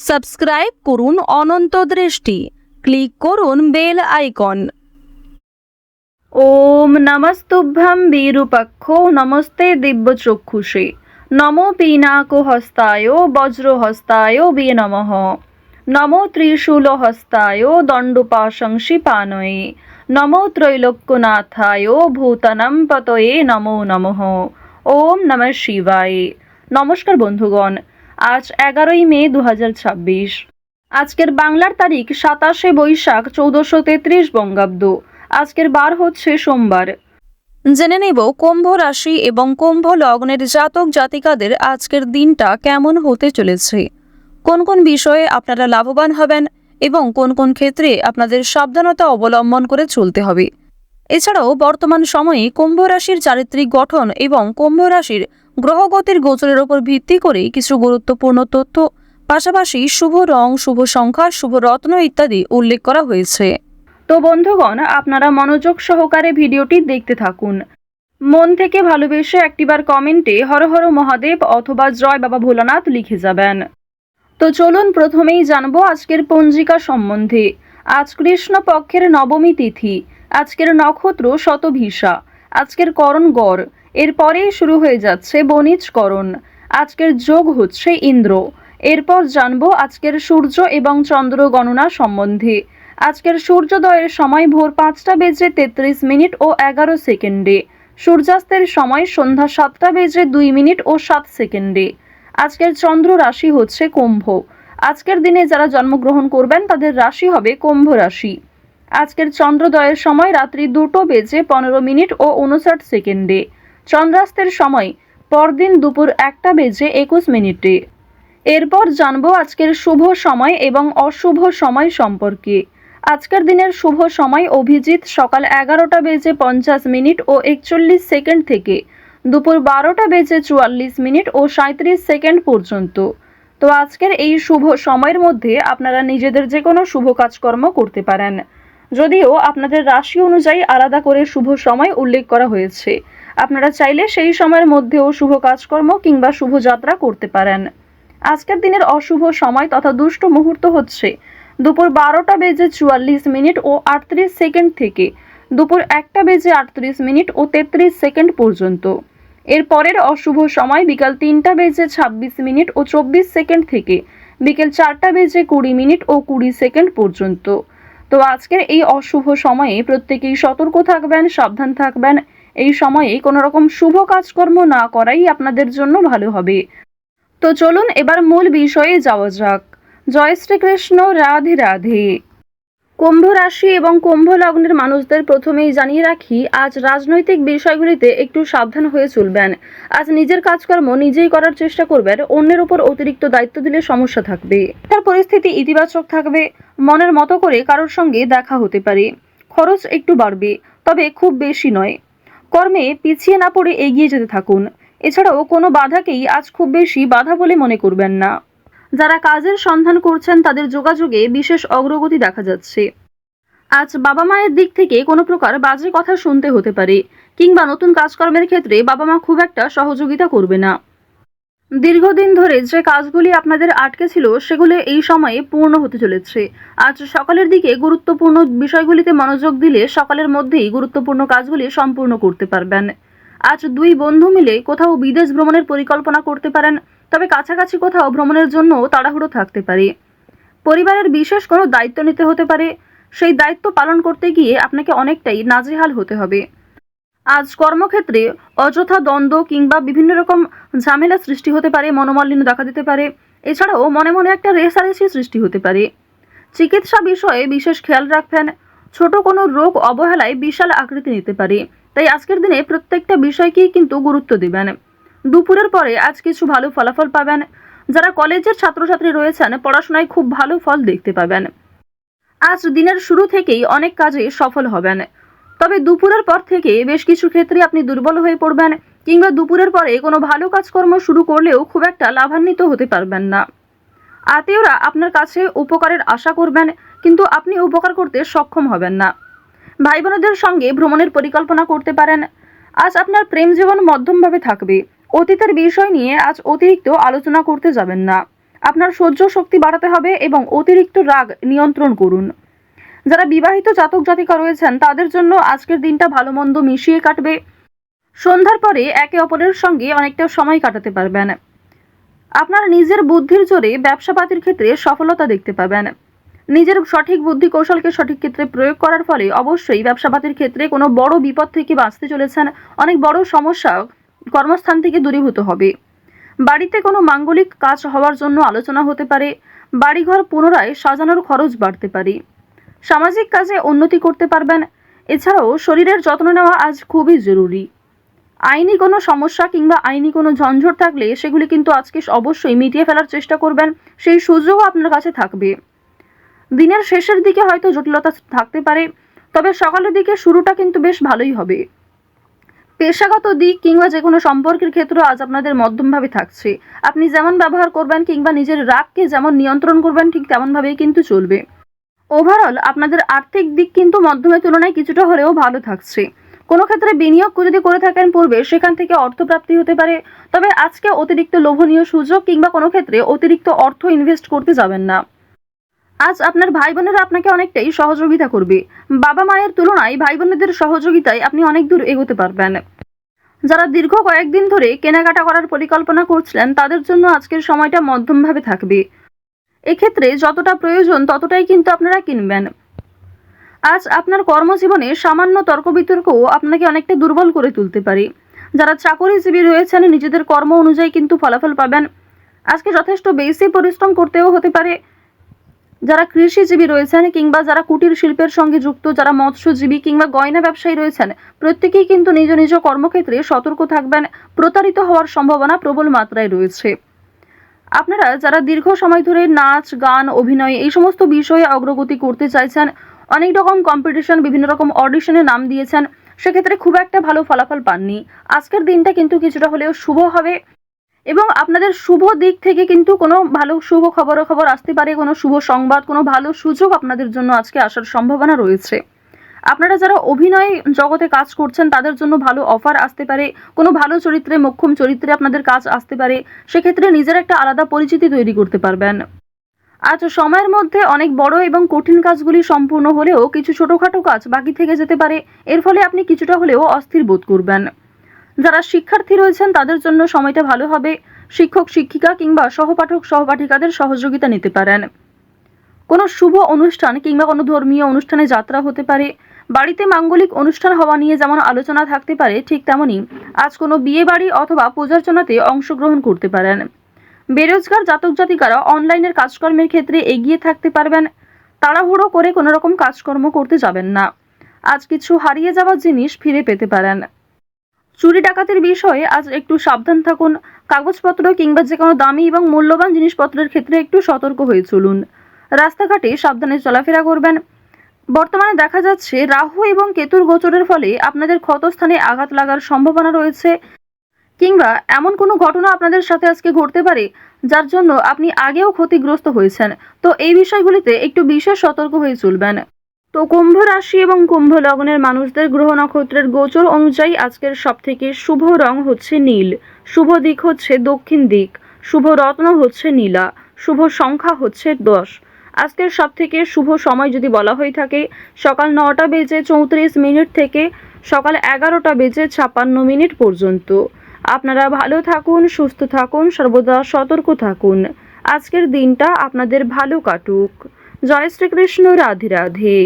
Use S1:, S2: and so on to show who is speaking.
S1: Subscribe করুন অনন্ত দৃষ্টি, click করুন বেল আইকন। ওম নমস্তুভ্যং বিরূপাক্ষো নমস্তে দিব্যচক্ষুষে নমো পিনাকো হস্তায় বজ্রহস্তায় বে নমঃ নমো ত্রিশূল হস্তায় দণ্ডপাশংসি পানয়ে নমো ত্রৈলোক্যনাথায় ভূতানাং পতয়ে নমো নমঃ। ওম নমঃ শিবায়। নমস্কার বন্ধুগণ, আজ 11ই মে 2026। আজকের বাংলার তারিখ 27শে বৈশাখ 1433 বঙ্গাব্দ। আজকের বার হচ্ছে সোমবার। জেনে নেব কুম্ভ রাশি এবং কুম্ভ লগ্নের জাতক জাতিকাদের আজকের দিনটা কেমন হতে চলেছে, কোন কোন বিষয়ে আপনারা লাভবান হবেন এবং কোন কোন ক্ষেত্রে আপনাদের সাবধানতা অবলম্বন করে চলতে হবে। এছাড়াও বর্তমান সময়ে কুম্ভ রাশির চারিত্রিক গঠন এবং কুম্ভ রাশির গ্রহগতির গোচরের উপর ভিত্তি করে কিছু গুরুত্বপূর্ণ তথ্য, পাশাপাশি শুভ রং, শুভ সংখ্যা, শুভ রত্ন ইত্যাদি উল্লেখ করা হয়েছে। তো বন্ধুগণ, আপনারা মনোযোগ সহকারে ভিডিওটি দেখতে থাকুন। মন থেকে ভালোবেসে একটিবার কমেন্টে হর হর মহাদেব অথবা জয় বাবা ভোলানাথ লিখে যাবেন। তো চলুন প্রথমেই জানবো আজকের পঞ্জিকা সম্বন্ধে। আজ কৃষ্ণ পক্ষের নবমী তিথি, আজকের নক্ষত্র শতভিষা, আজকের করণ গড়, এরপরেই শুরু হয়ে যাচ্ছে বণিজ করণ। আজকের যোগ হচ্ছে ইন্দ্র। এরপর জানবো আজকের সূর্য এবং চন্দ্র গণনা সম্বন্ধে। আজকের সূর্যোদয়ের সময় ভোর 5টা বেজে 33 মিনিট ও 11 সেকেন্ডে, সূর্যাস্তের সময় সন্ধ্যা 7টা বেজে 2 মিনিট ও 7 সেকেন্ডে। আজকের চন্দ্র রাশি হচ্ছে কুম্ভ। আজকের দিনে যারা জন্মগ্রহণ করবেন তাদের রাশি হবে কুম্ভ রাশি। আজকের চন্দ্রোদয়ের সময় রাত্রি 2টো বেজে 15 মিনিট ও 59 সেকেন্ডে, চন্দ্রাস্তের সময় পরদিন দুপুর 1টা বেজে 21 মিনিটে। এরপর জানবো আজকের শুভ সময় এবং অশুভ সময় সম্পর্কে। আজকের দিনের শুভ সময় অভিজিৎ সকাল 11টা বেজে 50 মিনিট ও 41 সেকেন্ড থেকে দুপুর 12টা বেজে 44 মিনিট ও 37 সেকেন্ড পর্যন্ত। তো আজকের এই শুভ সময়ের মধ্যে আপনারা নিজেদের যে কোনো শুভ কাজকর্ম করতে পারেন, যদিও আপনাদের রাশি অনুযায়ী আলাদা করে শুভ সময় উল্লেখ করা হয়েছে। আপনারা চাইলে সেই সময়ের মধ্যেও শুভ কাজকর্ম কিংবা শুভ যাত্রা করতে পারেন। আজকের দিনের অশুভ সময় তথা দুষ্ট মুহূর্ত হচ্ছে দুপুর 12টা বেজে 44 মিনিট ও 38 সেকেন্ড থেকে দুপুর 1টা বেজে 38 মিনিট ও 33 সেকেন্ড পর্যন্ত। এর পরের অশুভ সময় বিকাল 3টা বেজে 26 মিনিট ও 24 সেকেন্ড থেকে বিকেল 4টা বেজে 20 মিনিট ও 20 সেকেন্ড পর্যন্ত। তো আজকের এই অশুভ সময়ে প্রত্যেকেই সতর্ক থাকবেন, সাবধান থাকবেন। এই সময়ে কোনো রকম শুভ কাজকর্ম না করাই আপনাদের জন্য ভালো হবে। তো চলুন এবার মূল বিষয়ে যাওয়া যাক। জয় শ্রীকৃষ্ণ, রাধে রাধে। কুম্ভ রাশি এবং কুম্ভ লগ্নের মানুষদের প্রথমেই জানিয়ে রাখি, আজ রাজনৈতিক বিষয়গুলিতে একটু সাবধান হয়ে চলবেন। আজ নিজের কাজকর্ম নিজেই করার চেষ্টা করবেন, অন্যের উপর অতিরিক্ত দায়িত্ব দিলে সমস্যা থাকবে। তার পরিস্থিতি ইতিবাচক থাকবে, মনের মতো করে কারোর সঙ্গে দেখা হতে পারে। খরচ একটু বাড়বে, তবে খুব বেশি নয়। কর্মে পিছিয়ে না পড়ে এগিয়ে যেতে থাকুন। এছাড়াও কোনো বাধাকেই আজ খুব বেশি বাধা বলে মনে করবেন না। যারা কাজের সন্ধান করছেন তাদের যোগাযোগে বিশেষ অগ্রগতি দেখা যাচ্ছে। আজ বাবা মায়ের দিক থেকে কোনো প্রকার বাজে কথা শুনতে হতে পারে, কিংবা নতুন কাজকর্মের ক্ষেত্রে বাবা মা খুব একটা সহযোগিতা করবে না। দীর্ঘদিন ধরে যে কাজগুলি আপনাদের আটকে ছিল সেগুলো এই সময়ে পূর্ণ হতে চলেছে। আজ সকালের দিকে গুরুত্বপূর্ণ বিষয়গুলিতে মনোযোগ দিলে সকালের মধ্যেই গুরুত্বপূর্ণ কাজগুলি সম্পূর্ণ করতে পারবেন। আজ দুই বন্ধু মিলে কোথাও বিদেশ ভ্রমণের পরিকল্পনা করতে পারেন, তবে কাছাকাছি কোথাও ভ্রমণের জন্য তাড়াহুড়ো থাকতে পারে। পরিবারের বিশেষ কোনো দায়িত্ব নিতে হতে পারে, সেই দায়িত্ব পালন করতে গিয়ে আপনাকে অনেকটাই নাজেহাল হতে হবে। আজ কর্মক্ষেত্রে অযথা দ্বন্দ্ব কিংবা বিভিন্ন রকম ঝামেলা সৃষ্টি হতে পারে, মনোমালিন্য দেখা দিতে পারে। এছাড়াও মনে মনে একটা রেষারেষি সৃষ্টি হতে পারে। চিকিৎসা বিষয়ে বিশেষ খেয়াল রাখবেন। ছোট কোনো রোগ অবহেলায় বিশাল আকৃতি নিতে পারে, তাই আজকের দিনে প্রত্যেকটা বিষয়কেই কিন্তু গুরুত্ব দিবেন। দুপুরের পরে আজ কিছু ভালো ফলাফল পাবেন। যারা কলেজের ছাত্রছাত্রী রয়েছেন পড়াশোনায় খুব ভালো ফল দেখতে পাবেন। আজ দিনের শুরু থেকেই অনেক কাজে সফল হবেন, তবে দুপুরের পর থেকে বেশ কিছু ক্ষেত্রে আপনি দুর্বল হয়ে পড়বেন, কিংবা দুপুরের পরে কোনো ভালো কাজকর্ম শুরু করলেও খুব একটা লাভান্বিত হতে পারবেন না। আত্মীয়রা আপনার কাছে উপকারের আশা করবেন, কিন্তু আপনি উপকার করতে সক্ষম হবেন না। ভাই বোনদের সঙ্গে ভ্রমণের পরিকল্পনা করতে পারেন। আজ আপনার প্রেম জীবন মধ্যমভাবে থাকবে। অতীতের বিষয় নিয়ে আজ অতিরিক্ত আলোচনা করতে যাবেন না। আপনার সহ্য শক্তি বাড়াতে হবে এবং অতিরিক্ত রাগ নিয়ন্ত্রণ করুন। যারা বিবাহিত জাতক জাতিকা রয়েছেন তাদের জন্য আজকের দিনটা ভালো মন্দ মিশিয়ে কাটবে। সন্ধ্যার পরে একে অপরের সঙ্গে অনেকটা সময় কাটাতে পারবেন। আপনার নিজের বুদ্ধির জোরে ব্যবসাপাতির ক্ষেত্রে সফলতা দেখতে পাবেন। নিজের সঠিক বুদ্ধি কৌশলকে সঠিক ক্ষেত্রে প্রয়োগ করার ফলে অবশ্যই ব্যবসাপাতির ক্ষেত্রে কোনো বড় বিপদ থেকে বাঁচতে চলেছেন। অনেক বড় সমস্যা কর্মস্থান থেকে দূরীভূত হবে। বাড়িতে কোনো মাঙ্গলিক কাজ হওয়ার জন্য আলোচনা হতে পারে। বাড়িঘর পুনরায় সাজানোর খরচ বাড়তে পারে। সামাজিক কাজে উন্নতি করতে পারবেন। এছাড়াও শরীরের যত্ন নেওয়া আজ খুবই জরুরি। আইনি কোনো সমস্যা কিংবা আইনি কোনো ঝঞ্ঝট থাকলে সেগুলি কিন্তু আজকে অবশ্যই মিটিয়ে ফেলার চেষ্টা করবেন। সেই সুযোগও আপনার কাছে থাকবে। দিনের শেষের দিকে হয়তো জটিলতা থাকতে পারে, তবে সকালের দিকে শুরুটা কিন্তু বেশ ভালোই হবে। পেশাগত দিক কিংবা যে কোনো সম্পর্কের ক্ষেত্রে আজ আপনাদের মধ্যমভাবে থাকছে। আপনি যেমন ব্যবহার করবেন কিংবা নিজের রাগকে যেমন নিয়ন্ত্রণ করবেন ঠিক তেমনভাবেই কিন্তু চলবে। ওভারঅল আপনাদের আর্থিক দিক কিন্তু মধ্যমের তুলনায় কিছুটা হলেও ভালো থাকছে। কোনো ক্ষেত্রে বিনিয়োগ যদি করে থাকেন পূর্বে সেখান থেকে অর্থপ্রাপ্তি হতে পারে, তবে আজকে অতিরিক্ত লোভনীয় সুযোগ কিংবা কোনো ক্ষেত্রে অতিরিক্ত অর্থ ইনভেস্ট করতে যাবেন না। আজ আপনার ভাই বোনেরা আপনাকে অনেকটাই সহযোগিতা করবে। বাবা মায়ের তুলনায় ভাই বোনেদের সহযোগিতায় আপনি অনেক দূর এগোতে পারবেন। যারা দীর্ঘ কয়েকদিন ধরে কেনাকাটা করার পরিকল্পনা করছিলেন তাদের জন্য আজকের সময়টা মধ্যমভাবে থাকবে। এক্ষেত্রে যতটা প্রয়োজন ততটাই কিন্তু আপনারা কিনবেন। আজ আপনার কর্মজীবনে সামান্য তর্ক বিতর্কও আপনাকে অনেকটা দুর্বল করে তুলতে পারে। যারা চাকরিজীবী রয়েছেন নিজেদের কর্ম অনুযায়ী কিন্তু ফলাফল পাবেন। আজকে যথেষ্ট বেশি পরিশ্রম করতেও হতে পারে। যারা কৃষিজীবী রয়েছেন কিংবা যারা কুটির শিল্পের সঙ্গে যুক্ত, যারা মৎস্যজীবী কিংবা গয়না ব্যবসায়ী রয়েছেন প্রত্যেকেই কিন্তু নিজ নিজ কর্মক্ষেত্রে সতর্ক থাকবেন। প্রতারিত হওয়ার সম্ভাবনা প্রবল মাত্রায় রয়েছে। আপনারা যারা দীর্ঘ সময় ধরে নাচ গান অভিনয় এই সমস্ত বিষয়ে অগ্রগতি করতে চাইছেন, অনেক রকম কম্পিটিশন বিভিন্ন রকম অডিশনে নাম দিয়েছেন, সেক্ষেত্রে খুব একটা ভালো ফলাফল পাননি। আজকের দিনটা কিন্তু কিছুটা হলেও শুভ হবে এবং আপনাদের শুভ দিক থেকে কিন্তু কোনো ভালো শুভ খবর আসতে পারে। কোনো শুভ সংবাদ, কোনো ভালো সুযোগ আপনাদের জন্য আজকে আসার সম্ভাবনা রয়েছে। আপনারা যারা অভিনয় জগতে কাজ করছেন তাদের জন্য ভালো অফার আসতে পারে। কোনো ভালো চরিত্রে, মোক্ষম চরিত্রে আপনাদের কাজ আসতে পারে। সেক্ষেত্রে নিজের একটা আলাদা পরিচিতি তৈরি করতে পারবেন। আজ সময়ের মধ্যে অনেক বড় এবং কঠিন কাজগুলি সম্পূর্ণ হলেও কিছু ছোটখাটো কাজ বাকি থেকে যেতে পারে। এর ফলে আপনি কিছুটা হলেও অস্থির বোধ করবেন। যারা শিক্ষার্থী রয়েছেন তাদের জন্য সময়টা ভালো হবে। শিক্ষক শিক্ষিকা কিংবা সহপাঠক সহপাঠিকাদের সহযোগিতা নিতে পারেন। কোনো শুভ অনুষ্ঠান কিংবা কোনো ধর্মীয় অনুষ্ঠানে যাত্রা হতে পারে। বাড়িতে মাঙ্গলিক অনুষ্ঠান হওয়া নিয়ে যেমন আলোচনা থাকতে পারে ঠিক তেমনি আজ কোনো বিয়ে বাড়ি অথবা পূজার্চনাতে অংশগ্রহণ করতে পারেন। বেরোজগার জাতক জাতিকারা অনলাইনের কাজকর্মের ক্ষেত্রে এগিয়ে থাকতে পারবেন। তাড়াহুড়ো করে কোনো রকম কাজকর্ম করতে যাবেন না। আজ কিছু হারিয়ে যাওয়া জিনিস ফিরে পেতে পারেন। চুরি ডাকাতির বিষয়ে আজ একটু সাবধান থাকুন। কাগজপত্র কিংবা যে কোনো দামি এবং মূল্যবান জিনিসপত্রের ক্ষেত্রে একটু সতর্ক হয়ে চলুন। রাস্তাঘাটে সাবধানে চলাফেরা করবেন। বর্তমানে দেখা যাচ্ছে রাহু এবং কেতুর গোচরের ফলে আপনাদের ক্ষতস্থানে আঘাত লাগার সম্ভাবনা রয়েছে কিংবা এমন কোনো ঘটনা আপনাদের সাথে আজকে ঘটতে পারে যার জন্য আপনি আগেও ক্ষতিগ্রস্ত হয়েছেন। তো এই বিষয়গুলিতে একটু বিশেষ সতর্ক হয়ে চলবেন। তো কুম্ভ রাশি এবং কুম্ভ লগ্নের মানুষদের গ্রহ নক্ষত্রের গোচর অনুযায়ী আজকের সবথেকে শুভ রং হচ্ছে নীল, শুভ দিক হচ্ছে দক্ষিণ দিক, শুভ রত্ন হচ্ছে নীলা, শুভ সংখ্যা হচ্ছে 10। আজকের সবথেকে শুভ সময় যদি বলা হয়ে থাকে সকাল 9টা বেজে 34 মিনিট থেকে সকাল 11টা বেজে 56 মিনিট পর্যন্ত। আপনারা ভালো থাকুন, সুস্থ থাকুন, সর্বদা সতর্ক থাকুন। আজকের দিনটা আপনাদের ভালো কাটুক। জয় শ্রীকৃষ্ণ। রাধে রাধে।